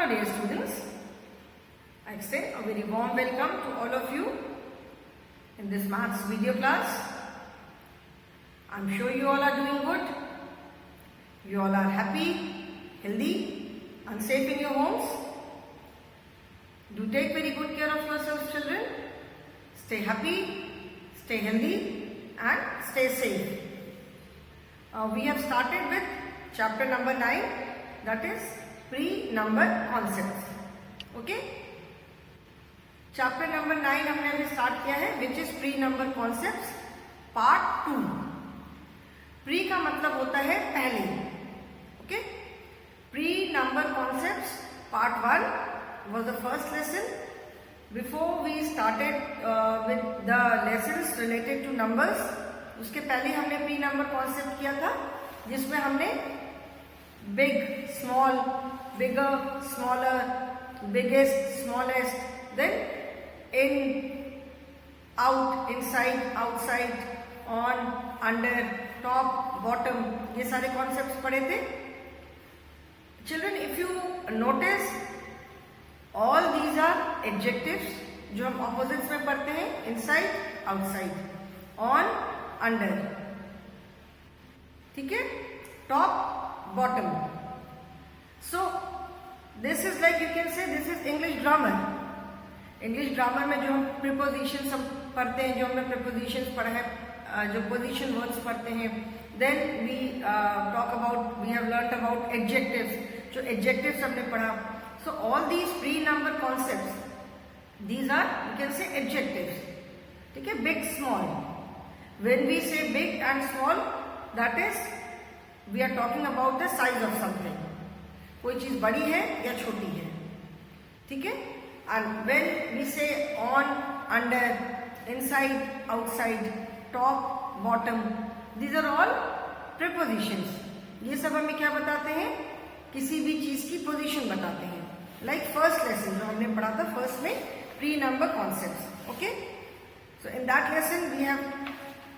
Hello dear students, I extend a very warm welcome to all of you in this maths video class. I'm sure you all are doing good. You all are happy, healthy and safe in your homes. Do take very good care of yourselves, children. Stay happy, stay healthy and stay safe. We have started with chapter number 9, that is pre-number concepts. Okay? Chapter number 9 हमने अभी start किया है, which is pre number concepts part 2. Pre का मतलब होता है पहले. Okay, pre number concepts part 1 was the first lesson. Before we started with the lessons related to numbers, उसके पहले हमने प्री नंबर कॉन्सेप्ट किया था, जिसमें हमने big, small, bigger, smaller, biggest, smallest, then in, out, inside, outside, on, under, top, bottom, ये सारे concepts पढ़े थे. Children, if you notice, all these are adjectives जो हम ऑपोजिट्स में पढ़ते हैं. Inside, outside, on, under. ठीक है, top, bottom. So this is like you can say this is English grammar. English grammar में जो हम प्रीपोजिशन सब पढ़ते हैं, जो हमने प्रीपोजिशन पढ़ा है, जो पोजीशन वर्ड्स पढ़ते हैं, then we talk about, we have learn about adjectives, जो एडजेक्टिव्स हमने पढ़ा. So all these pre number concepts, these are you can say adjectives. ठीक है, big, small. When we say big and small, that is we are talking about the size of something. कोई चीज बड़ी है या छोटी है. ठीक है. And when we say on, under, inside, outside, top, bottom, these are all prepositions. ये सब हमें क्या बताते हैं? किसी भी चीज की पोजीशन बताते हैं. Like first lesson जो हमने पढ़ा था, फर्स्ट में pre number concepts. Okay, so in that lesson we have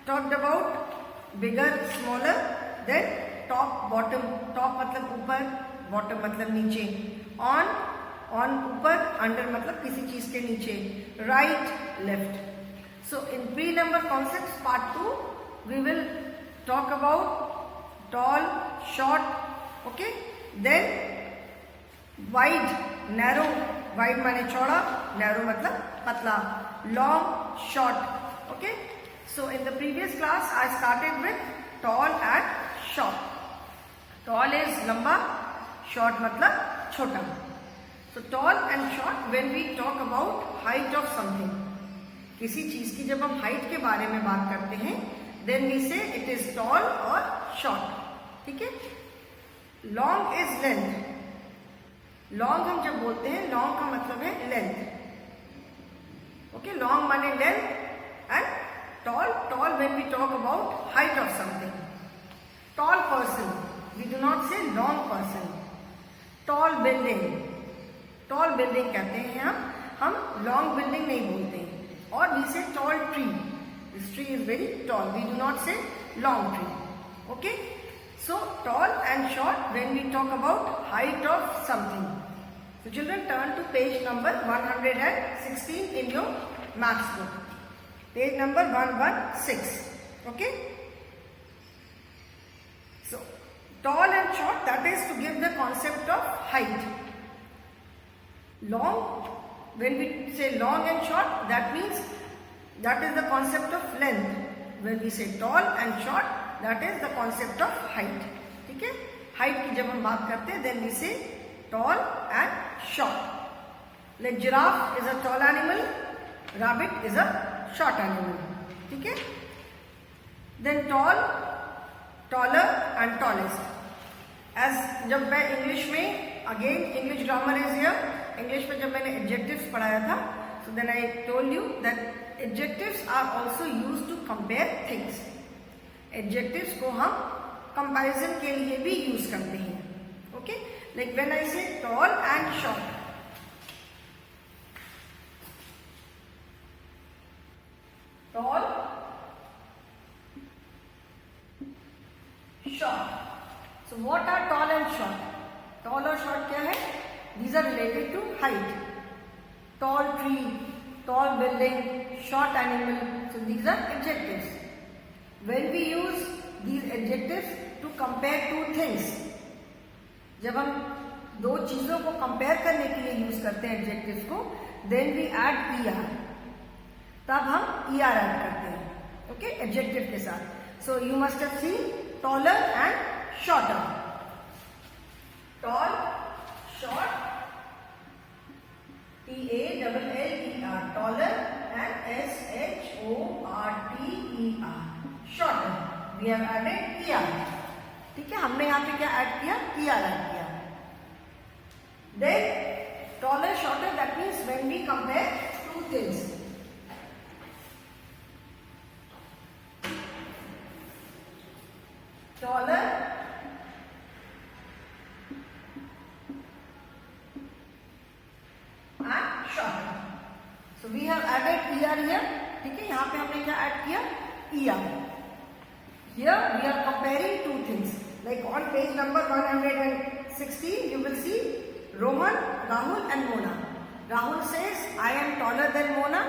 talked about bigger, smaller, then top, bottom. Top मतलब ऊपर, बॉटम मतलब नीचे. ऑन ऊपर, अंडर मतलब किसी चीज के नीचे. Right, left. So in pre number concepts part 2 we will talk about tall, short. Okay, then wide, narrow. Wide माने चौड़ा, नैरो मतलब पतला. Long, short. Okay, so in the previous class I started with tall and short. Tall is लंबा, short मतलब छोटा. So tall and short, when we talk about height of something, किसी चीज की जब हम हाइट के बारे में बात करते हैं, then we say it is tall or short. ठीक है. long is length. long हम जब बोलते हैं, long का मतलब है length. okay, long माने length and tall when we talk about height of something. tall person, we do not say long person. tall building, tall building कहते हैं हम लॉन्ग बिल्डिंग नहीं बोलते हैं. और we say tall tree, this tree is very tall, we do not say long tree. Okay, so tall and short when we talk about height of something. So children, turn to page number 116 in your maths book. Page number 116. Okay, so tall and short, that is to give the concept of height. Long, when we say long and short, that means that is the concept of length. When we say tall and short, that is the concept of height. ठीक है. Height की जब हम बात करते हैं, then we say tall and short. Like giraffe is a tall animal, rabbit is a short animal. ठीक है. Then tall, taller and tallest. As जब मैं इंग्लिश में, again English grammar is here. English में जब मैंने एडजेक्टिव्स पढ़ाया था, so then I told you that adjectives are also used to compare things. Adjectives को हम कंपैरिजन के लिए भी यूज करते हैं. Okay, like when I say tall and short. Tall, short. So what are tall and short? Tall और short क्या है? These are related to height. Tall tree, tall building, short animal. So these are adjectives. When we use these adjectives to compare two things, जब हम दो चीजों को compare करने के लिए यूज करते हैं एडजेक्टिव्स को, देन वी ऐड ER, तब हम ER ऐड करते हैं, ओके, एडजेक्टिव के साथ. So you must have seen taller and shorter. Tall, short, TALLER, taller, and SHORTER, shorter. We have added ER. ठीक है, हमने यहाँ पे क्या ऐड किया? ER ऐड किया. Then taller, shorter, that means when we compare two things. Taller and shorter. So we have added ER here. ठीक है, यहाँ पे हमने क्या ऐड किया? ER. Here we are comparing two things. Like on page number 160, you will see Rohan, Rahul and Mona. Rahul says, I am taller than Mona.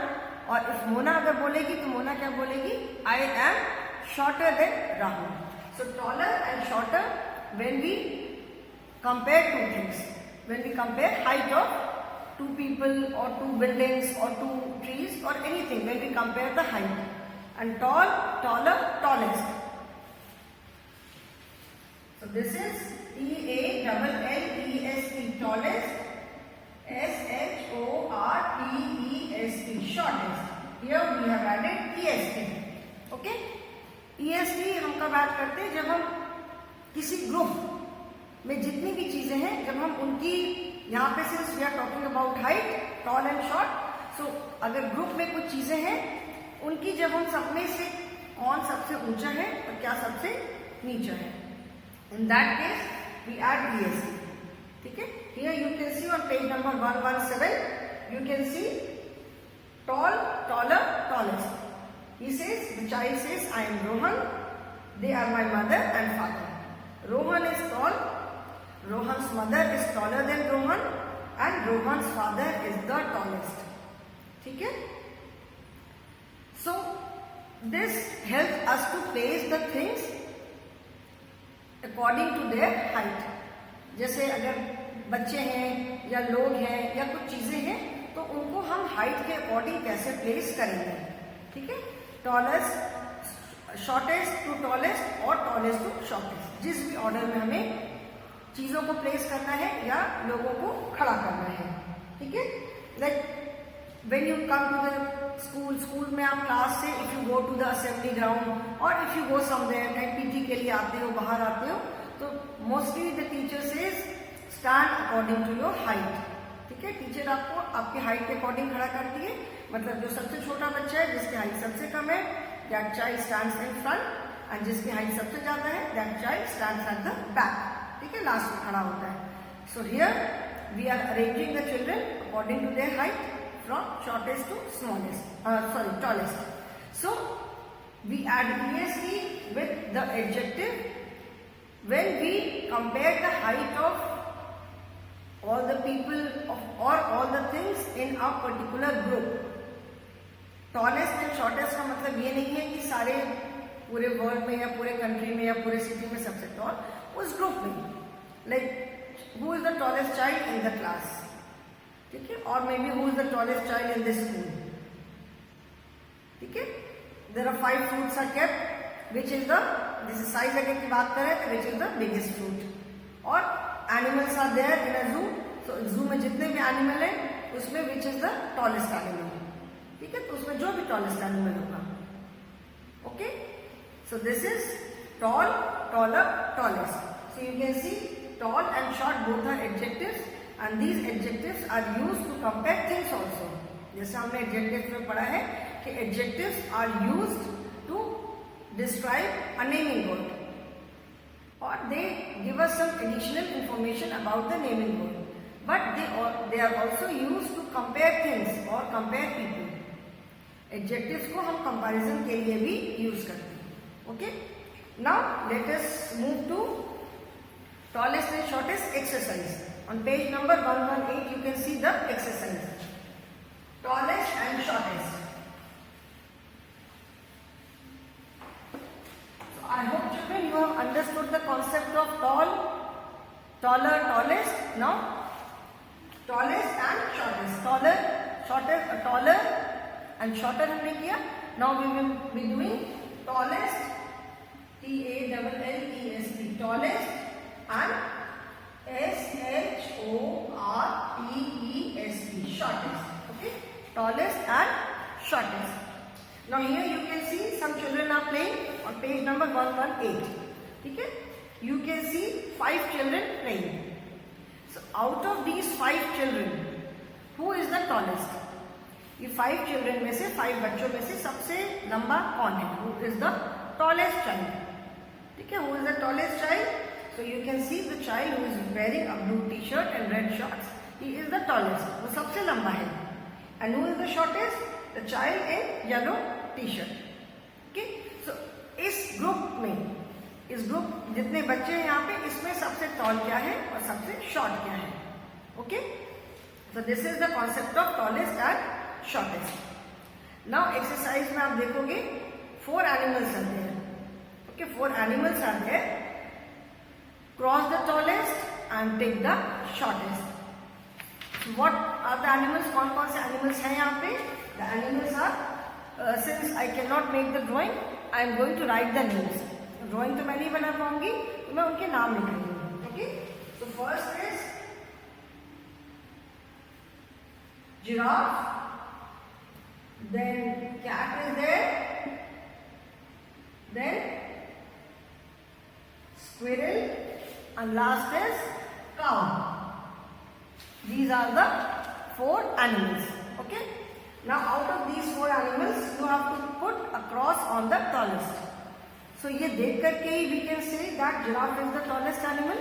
और if Mona अगर बोलेगी तो Mona क्या बोलेगी? I am shorter than Rahul. So taller and shorter when we compare two things. When we compare height of two people or two buildings or two trees or anything, when we compare the height. And tall, taller, tallest. So this is TALLEST, tallest. SHORTEST, shortest. Here we have added EST. Okay? EST हम कब add करते हैं? जब हम किसी group में जितनी भी चीजें हैं, जब हम उनकी, यहाँ पे since we are talking about height, tall and short, so अगर ग्रुप में कुछ चीजें हैं, उनकी जब हम सब में से कौन सबसे ऊंचा है और क्या सबसे नीचा है, in that case we add EST. ठीक है, here you can see on page number 117, you can see tall, taller, tallest. He says, the child says, I am Rohan, they are my mother and father. Rohan is tall, Rohan's mother is taller than Rohan, and Rohan's father is the tallest. ठीक है? So this helps us to place the things according to their height. जैसे अगर बच्चे हैं या लोग हैं या कुछ चीजें हैं, तो उनको हम हाइट के अकॉर्डिंग कैसे प्लेस करेंगे. ठीक है, टॉलेस्ट, शॉर्टेस्ट टू टॉलेस्ट और टॉलेस्ट टू शॉर्टेस्ट, जिस भी ऑर्डर में हमें चीजों को प्लेस करना है या लोगों को खड़ा करना है. ठीक है, like when you come to the school में आप क्लास से, if you go to the assembly ground और इफ यू गो समवेयर, कहीं पीटी के लिए आते हो, बाहर आते हो, तो mostly the teacher says stand according to your height. ठीक है, टीचर आपको आपके हाइट के अकॉर्डिंग खड़ा करती है. मतलब जो सबसे छोटा बच्चा है, जिसकी हाइट सबसे कम है, that child stands in front, and जिसकी हाइट सबसे ज्यादा है, that child stands at the back. ठीक है, लास्ट में खड़ा होता है. So here we are arranging the children according to their height from shortest to smallest, tallest. So we add EST with the adjective when we compare the height of all the people of or all the things in a particular group. Tallest and shortest का मतलब ये नहीं है कि सारे पूरे world में या पूरे कंट्री में या पूरे सिटी में सबसे टॉल, उस ग्रुप में, like who is the tallest child in the class. ठीक है, और maybe who is the tallest child in this school. ठीक है, there are 5 fruits are kept, which is the, this size अगर की बात करें तो which is the biggest fruit. और animals are there in a zoo, तो zoo में जितने भी एनिमल है उसमें which is the tallest animal. ठीक है, तो उसमें जो भी टॉलेस्ट एनिमल होगा. Okay, so this is tall, taller, tallest. So you can see tall and short both are adjectives, and these adjectives are used to compare things also. जैसे हमने adjectives में पढ़ा है कि adjectives are used to describe a naming word, or they give us some additional information about the naming word, but they are also used to compare things or compare people. Adjectives को हम comparison के लिए भी use करते हैं. Okay, now let us move to tallest and shortest exercise On page number 118, you can see the exercise. Tallest and shortest. So I hope children you have understood the concept of tall, taller, tallest. Now, tallest and shortest. Taller, shortest, taller and shorter हमने किया. Now we will be doing tallest, T-A-L-L-E-S-T, tallest and S-H-O-R-T-E-S-T, shortest. Okay, tallest and shortest. Now here you can see some children are playing on page number 118. Okay, you can see 5 children playing. So out of these 5 children, who is the tallest? ये 5 children में से 5 बच्चों में से सबसे लंबा कौन है? Who is the tallest child? ठीक है, who is the tallest child? So you can see the child who is wearing a blue t-shirt and red shorts. He is the tallest. वो सबसे लंबा है. And who is the shortest? The child in yellow t-shirt. Okay. So इस group में, इस group जितने बच्चे हैं यहाँ पे, इसमें सबसे टॉल क्या है और सबसे शॉर्ट क्या है? Okay. So this is the concept of tallest and shortest. Now exercise में आप देखोगे 4 animals are there. Okay, 4 animals are there. Cross the tallest and take the shortest. So what are the animals? कौन-कौन से animals हैं यहाँ पे? The animals are, since I cannot make the drawing, I am going to write the names. Drawing तो मैं नहीं बना पाऊंगी, तो मैं उनके नाम लिखूंगी. Okay? So first is giraffe. Then cat is there. Then squirrel. And last is cow. These are the 4 animals. Okay. Now out of these 4 animals, you have to put a cross on the tallest. So ये देख करके ही we can say that giraffe is the tallest animal.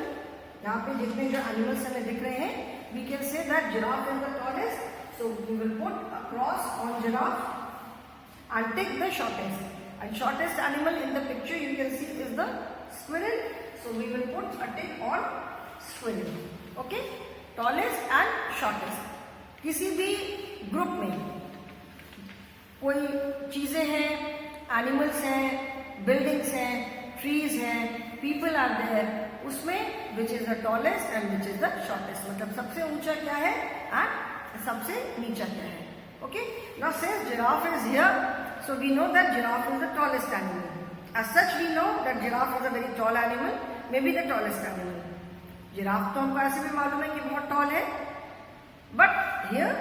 यहाँ पे जितने जो animals हमें दिख रहे हैं, we can say that giraffe is the tallest. So we will put a cross on giraffe and take the shortest. And shortest animal in the picture you can see is the squirrel. So we will put a tick on squirrel. Okay? Tallest and shortest. किसी भी group में कोई चीजें हैं, animals हैं, buildings हैं, trees हैं, people are there, उसमें which is the tallest and which is the shortest. मतलब सबसे ऊंचा क्या है एंड सबसे नीचा क्या है. Okay. Now since giraffe is here, so we know that giraffe is the tallest animal. As such we know that giraffe is a very tall animal, maybe the tallest animal. Giraffe तो हमको ऐसे भी मालूम है कि बहुत tall है. But here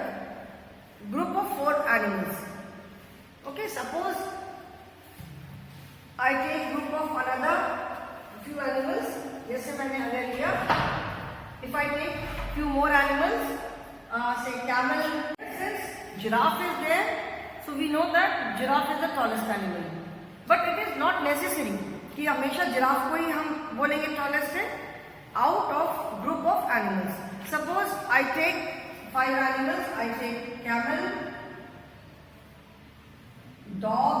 group of 4 animals. Okay, suppose I take group of another few animals. जैसे मैंने अगर लिया, if I take few more animals, say camel. Since giraffe is there, so we know that giraffe is the tallest animal. But it is not necessary कि हमेशा giraffe को ही हम बोलेंगे tallest है. Out of group of animals, suppose I take 5 animals. I take camel, dog,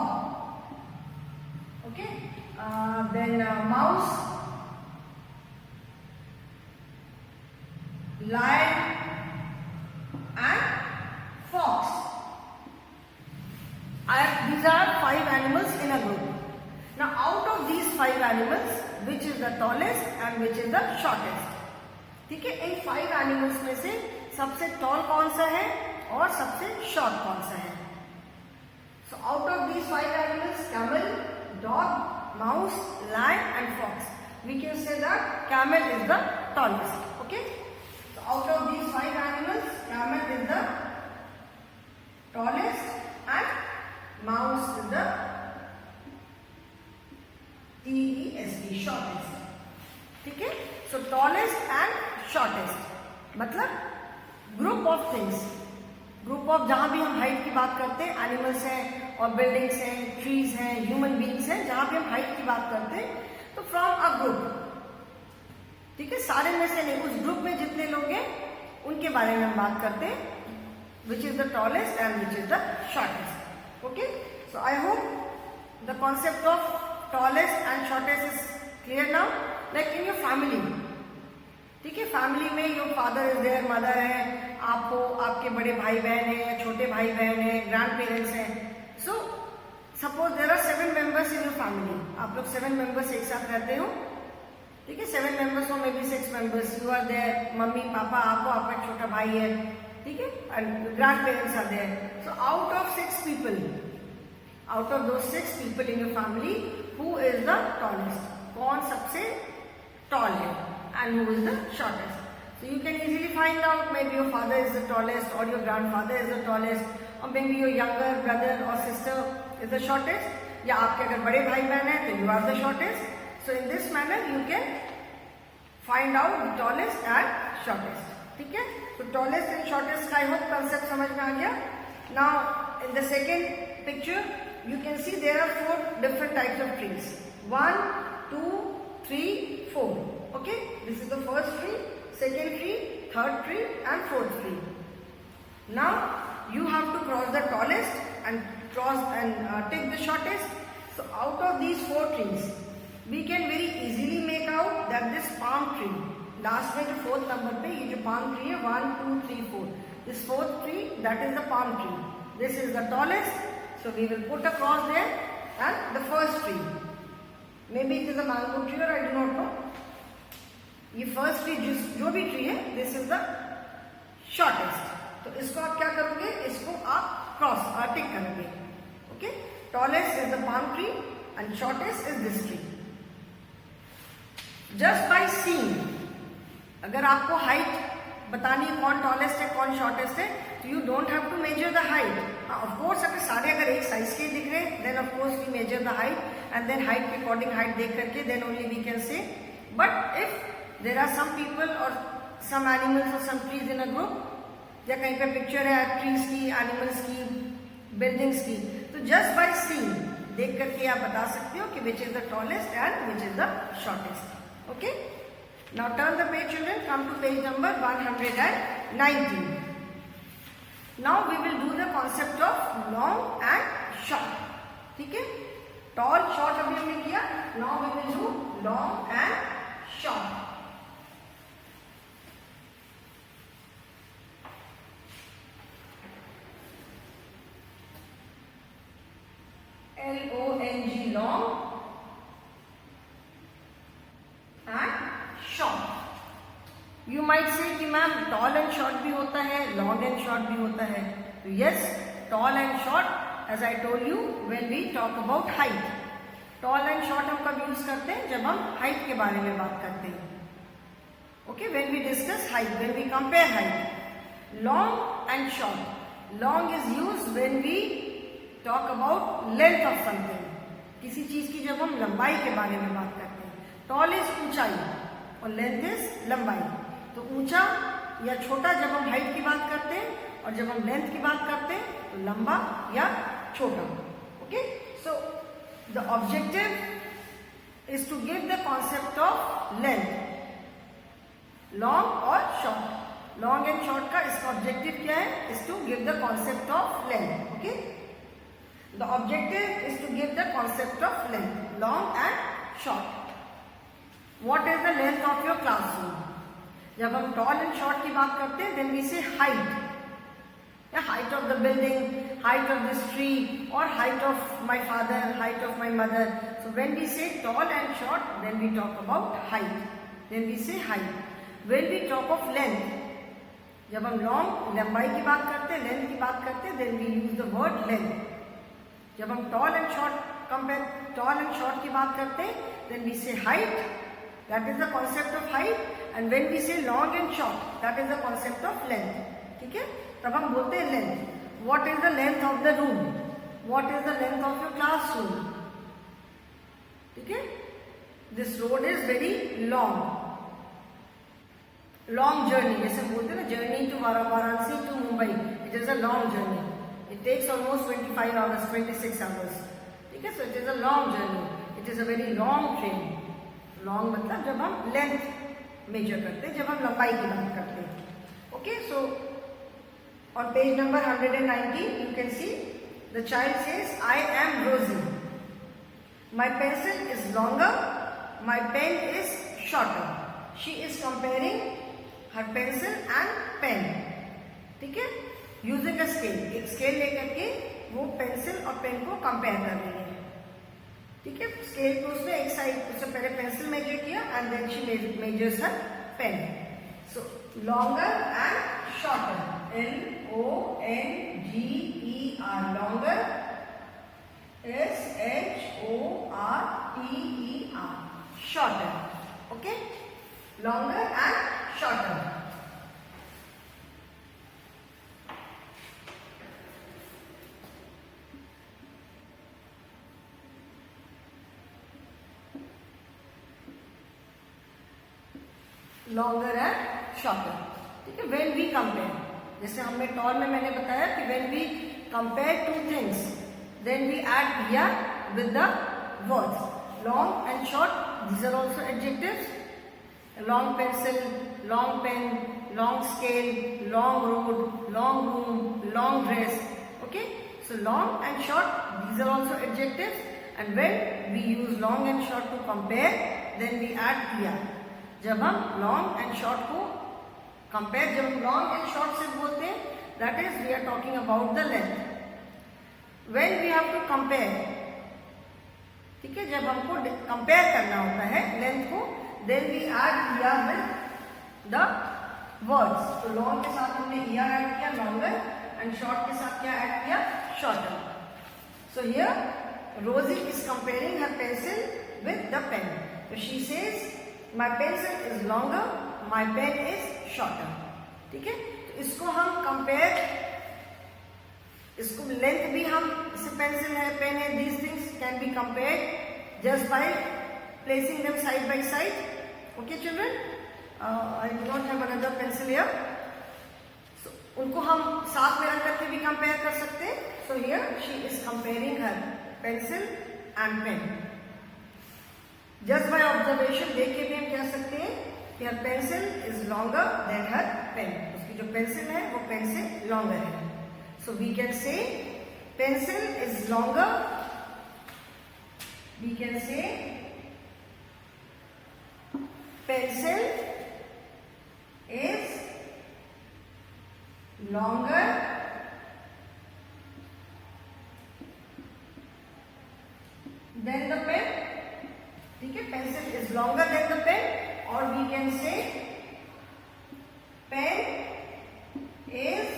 okay, then mouse, lion and fox. These are 5 animals in a group. Now out of these 5 animals, which is the tallest and which is the shortest? ठीक है, इन 5 animals में से सबसे tall कौन सा है और सबसे short कौन सा है? So out of these 5 animals, camel, dog, mouse, lion and fox, we can say that camel is the tallest. Okay. So out of these 5 animals, camel is the tallest and mouse is the TEST, shortest. ठीक है. So tallest and shortest मतलब group of things, group of जहां भी हम height की बात करते हैं, एनिमल्स हैं और बिल्डिंग्स हैं, ट्रीज हैं, ह्यूमन बीइंग्स हैं, जहां भी हम हाइट की बात करते हैं तो फ्रॉम अ ग्रुप. ठीक है, सारे में से नहीं, उस ग्रुप में जितने लोग हैं उनके बारे में हम बात करते हैं, विच is the tallest and which is the shortest. Okay. So I hope the concept of tallest and shortest is clear now. Like in your family, ठीक है, फैमिली में your father is there, mother है, आपको आपके बड़े भाई बहन है या छोटे भाई बहन है, ग्रैंड पेरेंट्स हैं. So suppose there are 7 members in your family. आप लोग 7 मेंबर्स एक साथ रहते हो. ठीक है, 7 मेंबर्स हो, maybe 6 members. You are there, mummy papa, आपको आपका छोटा भाई है. ठीक है, and grandparents are there. So out of 6 people, out of those 6 people in your family, who is the tallest? कौन सबसे टॉल है and who is the shortest? So you can easily find out, maybe your father is the tallest or your grandfather is the tallest, or maybe your younger brother or sister is the shortest, या आपके अगर बड़े भाई बहन हैं तो you are the shortest. So in this manner you can find out the tallest and shortest. ठीक है, so tallest and shortest का I hope concept समझ में आ गया. Now in the second picture you can see there are 4 different types of trees. 1, 2, 3, 4. Okay, this is the first tree, second tree, third tree and fourth tree. Now you have to cross the tallest and take the shortest. So out of these 4 trees we can very easily make out that this palm tree, last में जो 4th number पे ये जो palm tree है 1, 2, 3, 4, this 4th tree, that is the palm tree. This is the tallest, so we will put a cross there. And the first tree, maybe it is a mango tree or I do not know. ये first tree जो भी tree है, this is the shortest. तो इसको आप क्या करोगे, इसको आप क्रॉस टिक करोगे. Okay, tallest is the palm tree and shortest is this tree. Just by seeing, अगर आपको हाइट बतानी है कौन टॉलेस्ट है कौन शॉर्टेस्ट है, तो you don't have to measure the height. Of course अगर सारे अगर एक साइज के दिख रहे हैं, then of course we measure the height and then height के अकॉर्डिंग हाइट देख करके then only we can say. But if there are some people or some animals or some trees in a group, या कहीं पे picture है trees की, animals की, buildings की, तो जस्ट बाय सीइंग, देख करके आप बता सकते हो कि which is the tallest and which is the shortest. Okay, now turn the page children, come to page number 119. Now we will do the concept of long and short. ठीक है, tall short अभी हमने किया, now we will do long and short. L-O-N-G, long and short. You might say कि ma'am tall and short भी होता है, long and short भी होता है. तो yes, tall and short, as I told you when we talk about height. Tall and short हम कब यूज करते हैं, जब हम height के बारे में बात करते हैं. Okay, when we discuss height, when we compare height. Long and short. Long is used when we talk about length of something, किसी चीज की जब हम लंबाई के बारे में बात करते हैं. टॉल इज ऊंचाई और लेंथ इज लंबाई. तो ऊंचा या छोटा जब हम हाइट की बात करते हैं, और जब हम लेंथ की बात करते हैं तो लंबा या छोटा. Okay, so the objective is to give the concept of length, long और शॉर्ट. लॉन्ग एंड शॉर्ट का इसका ऑब्जेक्टिव क्या है, is to give the concept of length. Okay, the objective is to give the concept of length, long and short. What is the length of your classroom? जब हम tall and short की बात करते हैं, then we say height. The height of the building, height of this tree, or height of my father, height of my mother. So when we say tall and short, then we talk about height. Then we say height. When we talk of length, जब हम long लंबाई की बात करते हैं, length की बात करते हैं, then we use the word length. जब हम टॉल एंड शॉर्ट की बात करते हैं, then we say height, that is the concept of height. And when we say long and short, that is the concept of length. ठीक है, तब हम बोलते हैं length. What is the length of the room, what is the length of your classroom. ठीक है, this road is very long. Long journey, जैसे हम बोलते हैं ना, journey to Varanasi to Mumbai, it is a long journey. It takes almost 25 hours, 26 hours. ठीक है, so it is a long journey. It is a very long train. Long मतलब जब हम length measure करते हैं, जब हम लंबाई की बात करते हैं. Okay, so on page number 119, you can see the child says, "I am Rosie. My pencil is longer. My pen is shorter." She is comparing her pencil and pen, ठीक है, यूजिंग अ स्केल, एक scale लेकर के वो pencil और pen को compare कर रही है, ठीक है। स्केल को उसने एक साइड, उससे पहले पेंसिल मेजर किया and then she measures her pen. So longer and shorter, LONGER, longer, SHORTER, shorter, okay, longer and shorter. Longer and shorter, ठीक है। When we compare, जैसे हमने टॉल में मैंने बताया कि when we compare two things, then we add "ya" with the words. Long and short, these are also adjectives. Long pencil, long pen, long scale, long road, long room, long dress. Okay, so long and short, these are also adjectives. And when we use long and short to compare, then we add "ya." जब हम long and short को compare, जब हम long and short से बोलते हैं, that is we are talking about the length. When we have to compare, ठीक है, जब हमको कंपेयर करना होता है लेंथ को, देन वी ऐड "या" विद द वर्ड्स। तो लॉन्ग के साथ हमने "या" ऐड किया, लॉन्गर, एंड शॉर्ट के साथ क्या ऐड किया, shorter. So here Rosie is comparing her pencil with the pen. तो she says my pencil is longer, my pen is shorter, ठीक है। तो इसको हम कंपेयर, इसको लेंथ भी हम, जैसे पेंसिल है, पेन है, these things can be compared just by placing them side by side. Okay children, I do not have another pencil here, so उनको हम साथ में रख करके भी कंपेयर कर सकते हैं। So here she is comparing her pencil and pen. Just by observation देख के भी हम कह सकते हैं कि her pencil is longer than her pen, उसकी जो पेंसिल है वो पेन से लॉन्गर है। So we can say pencil is longer, we can say pencil is longer than the pen, ठीक है, pencil is longer than the pen, or we can say pen is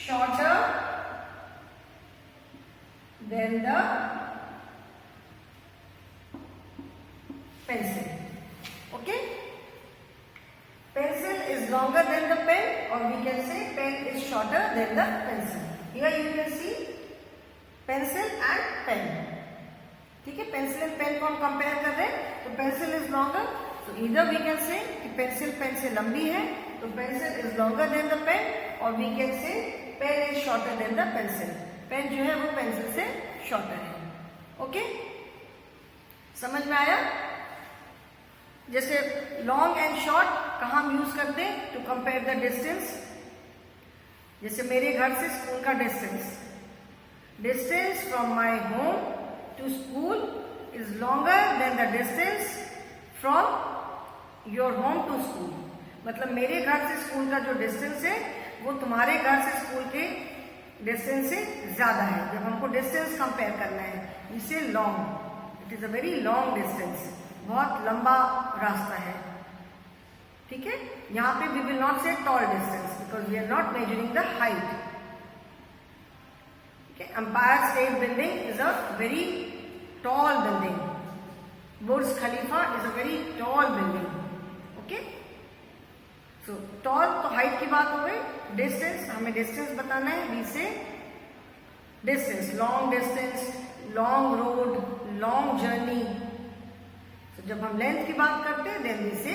shorter than the pencil. Okay, pencil is longer than the pen, or we can say pen is shorter than the pencil. Here you can see pencil and pen, ठीक है। Pencil and pen को हम compare कर रहे हैं, तो pencil is longer, तो इधर वी कैन से कि पेंसिल पेन से लंबी है, तो pencil is longer than the pen, और we can say pen is shorter than the pencil, pen जो है वो पेंसिल से शॉर्टर है। ओके, समझ में आया? जैसे लॉन्ग एंड शॉर्ट कहाँ हम यूज करते हैं टू कंपेयर द डिस्टेंस। जैसे मेरे घर से स्कूल का distance, distance from my home to school is longer than the distance from your home to school. मतलब मेरे घर से स्कूल का जो डिस्टेंस है वो तुम्हारे घर से स्कूल के डिस्टेंस से ज्यादा है। जब हमको डिस्टेंस कंपेयर करना है, इसे long, it is a very long distance, बहुत लंबा रास्ता है, ठीक है। यहाँ पे we will not say tall distance because we are not measuring the height. Empire State building is a very tall building, Burj Khalifa is a very tall building. Okay, so tall तो height की बात हो गई। Distance, हमें distance बताना है, we say distance, long road, long journey. तो जब हम लेंथ की बात करते हैं then we say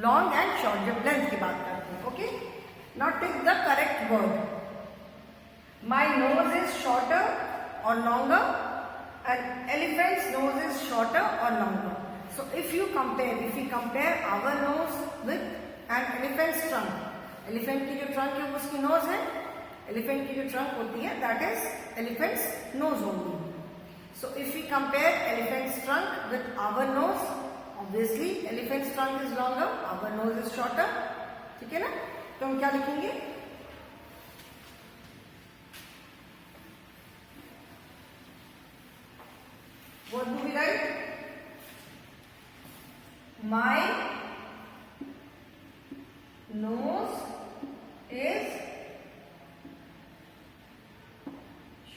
long and short, जब लेंथ की बात करते हैं। Okay, now take the correct word. My nose is shorter और longer, and elephant's nose is shorter और longer. So if we compare our nose with an elephant's trunk, elephant की जो trunk है वो उसकी nose है, elephant की जो trunk होती है that is elephant's nose only. So if we compare elephant's trunk with our nose, obviously elephant's trunk is longer, our nose is shorter. ठीक है ना? तो हम क्या लिखेंगे? What do we write? My nose is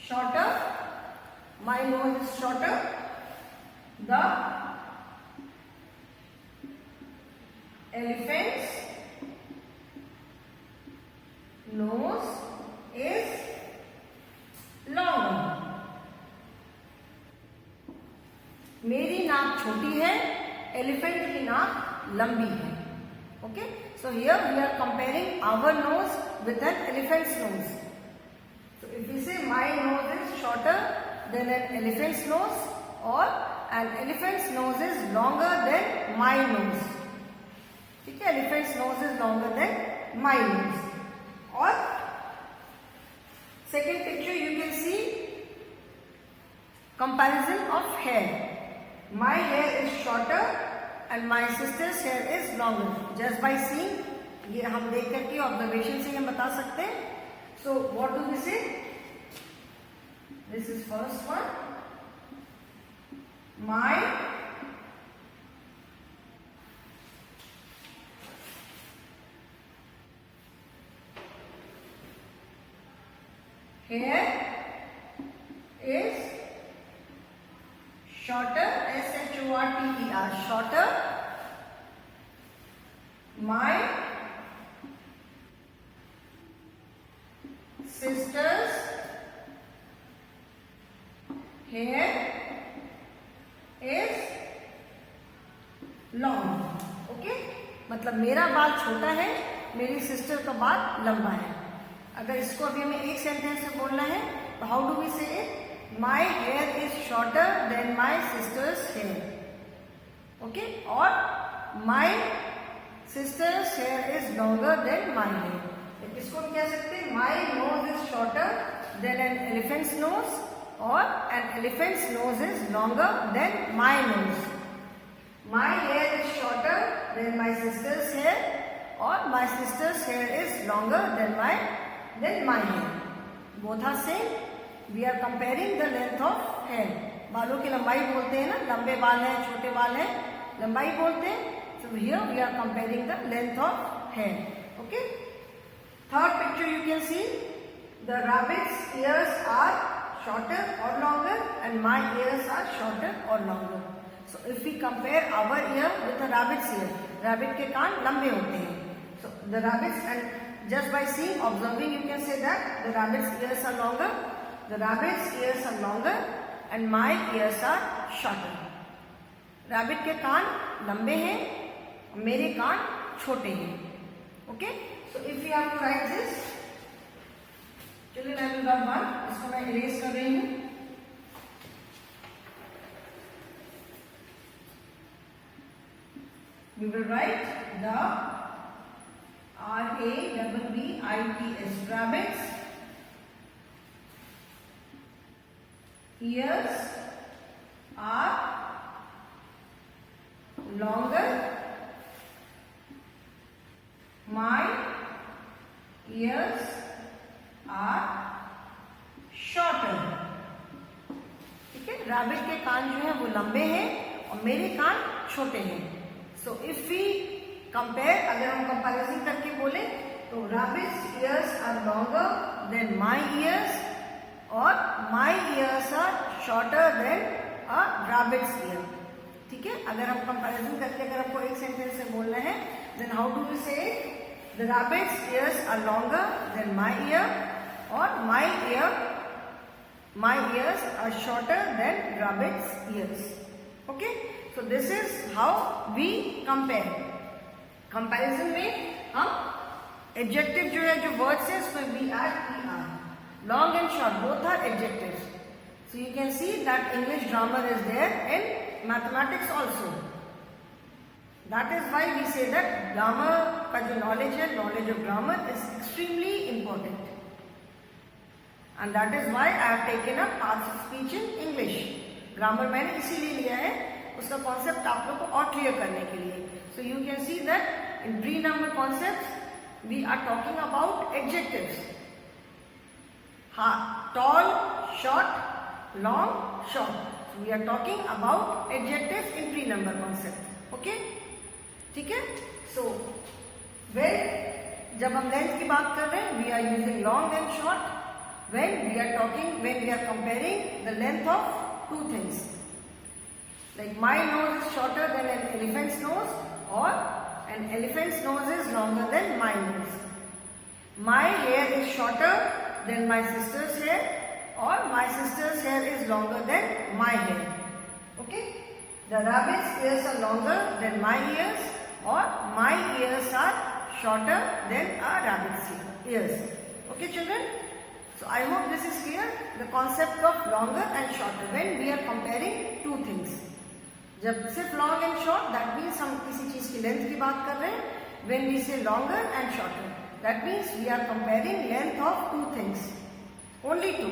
shorter. My nose is shorter. The elephant's nose is longer. मेरी नाक छोटी है, एलिफेंट की नाक लंबी है. Okay, so here we are comparing our nose with an elephant's nose. So if we say my nose is shorter than an elephant's nose, or an elephant's nose is longer than my nose. ठीक है, elephant's nose is longer than my nose. और second picture you can see comparison of hair. My hair is shorter and my sister's hair is longer. Just by seeing, ये हम देख करके observation से हम बता सकते हैं. So what do we say? This is first one. My hair is shorter, shorter. Shorter. My sister's hair is long. Okay, मतलब मेरा बाल छोटा है, मेरी सिस्टर का बाल लंबा है. अगर इसको अभी हमें एक सेंटेंस में बोलना है तो हाउ डू वी से it? My hair is shorter than my sister's hair. Okay, or my sister's hair is longer than my hair. इसको हम कह सकते हैं my nose is shorter than an elephant's nose, or an elephant's nose is longer than my nose. My hair is shorter than my sister's hair, or my sister's hair is longer than my hair. Both are same. We are comparing the length of hair. बालों की लंबाई बोलते हैं ना, लंबे बाल हैं, छोटे बाल हैं, लंबाई बोलते हैं. So here we are comparing the length of hair. Okay. Third picture you can see the rabbit's ears are shorter or longer, and my ears are shorter or longer. So if we compare our ear with the rabbit's ear, rabbit के कान लंबे होते हैं. So the rabbits, and just by seeing, observing, you can say that the rabbit's ears are longer. The rabbit's ears are longer and my ears are shorter. Rabbit के कान लंबे हैं, मेरे कान छोटे हैं. Okay? So if we have to write this, चलिए I will write one. इसको मैं erase कर रही हूँ. We will write the RABBITS, rabbits. Ears are longer. My ears are shorter. ठीक है, रैबिट के कान जो है वो लंबे हैं और मेरे कान छोटे हैं. सो इफ वी कंपेयर, अगर हम कंपैरिजन करके बोले तो rabbit's ears are longer than my ears, और my ears are shorter than a rabbit's ear. ठीक है, अगर हम कंपैरिजन करके अगर आपको एक सेंटेंस से बोलना है, then how do we say the rabbit's ears are longer than my ear, or my ears are shorter than rabbit's ears. Okay, so this is how we compare. Comparison में हम adjective जो है, जो words है, उसमें we add er. Long and short, both are adjectives. So you can see that English grammar is there in mathematics also. That is why we say that grammar का जो knowledge है, knowledge of grammar is extremely important. And that is why I have taken up parts of speech in English. Grammar मैंने इसीलिए लिया है, उसका concept आप लोग को और क्लियर करने के लिए. So you can see that in pre number concept we are talking about adjectives. Tall, short, long, short. So we are talking about adjectives in pre-number concept. Okay? ठीक है? So when जब हम length की बात कर रहे हैं, we are using long and short. When we are comparing the length of two things. Like my nose is shorter than an elephant's nose, or an elephant's nose is longer than my nose. My hair is shorter than my sister's hair, or my sister's hair is longer than my hair. Okay? The rabbit's ears are longer than my ears, or my ears are shorter than a rabbit's ears. Okay, children? So I hope this is clear. The concept of longer and shorter when we are comparing two things. जब सिर्फ long and short, that means हम किसी चीज की length की बात कर रहे हैं. When we say longer and shorter, that means we are comparing length of two things, only two.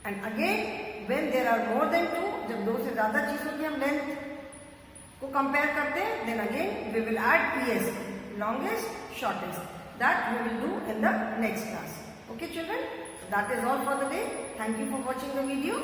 And again, when there are more than two, जब दो से ज्यादा चीजों की हम length को compare करते हैं, then again we will add ES, longest, shortest. That we will do in the next class. Okay, children? So that is all for the day. Thank you for watching the video.